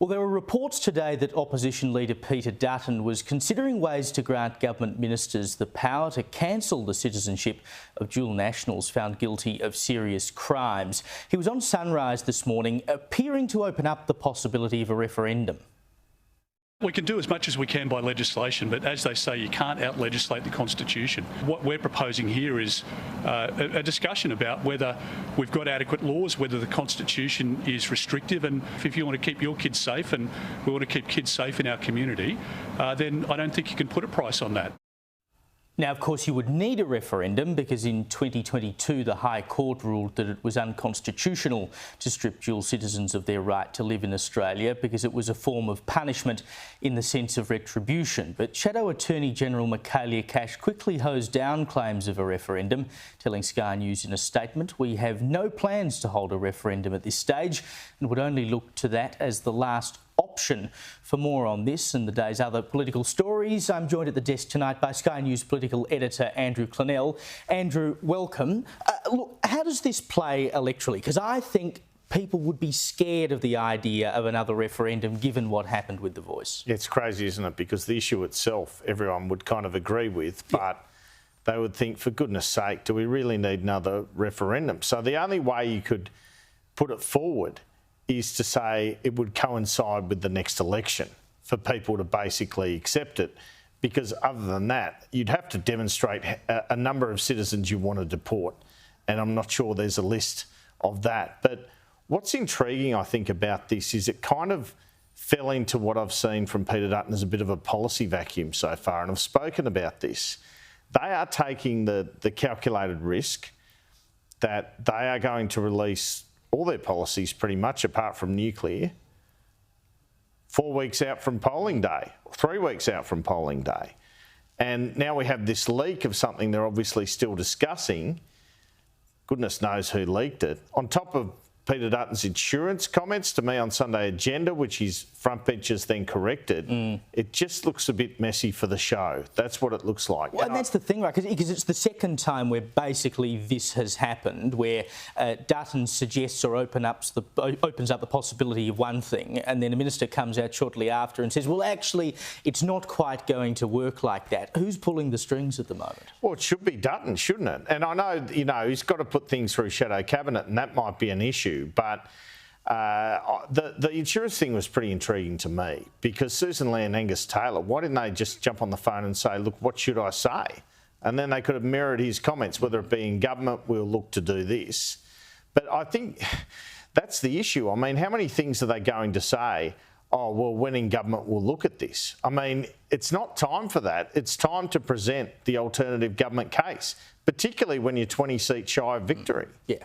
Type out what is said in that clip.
Well, there were reports today that Opposition Leader Peter Dutton was considering ways to grant government ministers the power to cancel the citizenship of dual nationals found guilty of serious crimes. He was on Sunrise this morning, appearing to open up the possibility of a referendum. We can do as much as we can by legislation, but as they say, you can't out-legislate the Constitution. What we're proposing here is a discussion about whether we've got adequate laws, whether the Constitution is restrictive, and if you want to keep your kids safe and we want to keep kids safe in our community, then I don't think you can put a price on that. Now, of course, you would need a referendum because in 2022 the High Court ruled that it was unconstitutional to strip dual citizens of their right to live in Australia because it was a form of punishment in the sense of retribution. But Shadow Attorney General Michaelia Cash quickly hosed down claims of a referendum, telling Sky News in a statement, "We have no plans to hold a referendum at this stage and would only look to that as the last option." For more on this and the day's other political stories, I'm joined at the desk tonight by Sky News political editor Andrew Clennell. Andrew, welcome. Look, how does this play electorally? Because I think people would be scared of the idea of another referendum given what happened with The Voice. It's crazy, isn't it? Because the issue itself, everyone would kind of agree with, but they would think, for goodness sake, do we really need another referendum? So the only way you could put it forward is to say it would coincide with the next election for people to basically accept it, because other than that, you'd have to demonstrate a number of citizens you want to deport, and I'm not sure there's a list of that. But what's intriguing, I think, about this is it kind of fell into what I've seen from Peter Dutton as a bit of a policy vacuum so far, and I've spoken about this. They are taking the calculated risk that they are going to release all their policies pretty much, apart from nuclear, 4 weeks out from polling day, 3 weeks out from polling day. And now we have this leak of something they're obviously still discussing. Goodness knows who leaked it. On top of Peter Dutton's insurance comments to me on Sunday Agenda, which his front benchers then corrected, it just looks a bit messy for the show. That's what it looks like. Well, and that's the thing, right? Because it's the second time where basically this has happened, where Dutton suggests or opens up the possibility of one thing, and then a minister comes out shortly after and says, well, actually, it's not quite going to work like that. Who's pulling the strings at the moment? Well, it should be Dutton, shouldn't it? And I know, he's got to put things through shadow cabinet, and that might be an issue. But the insurance thing was pretty intriguing to me, because Susan Lee and Angus Taylor, why didn't they just jump on the phone and say, look, what should I say? And then they could have mirrored his comments, whether it be in government, we'll look to do this. But I think that's the issue. I mean, how many things are they going to say? Oh, well, when in government, we'll look at this. I mean, it's not time for that. It's time to present the alternative government case, particularly when you're 20 seats shy of victory. Yeah.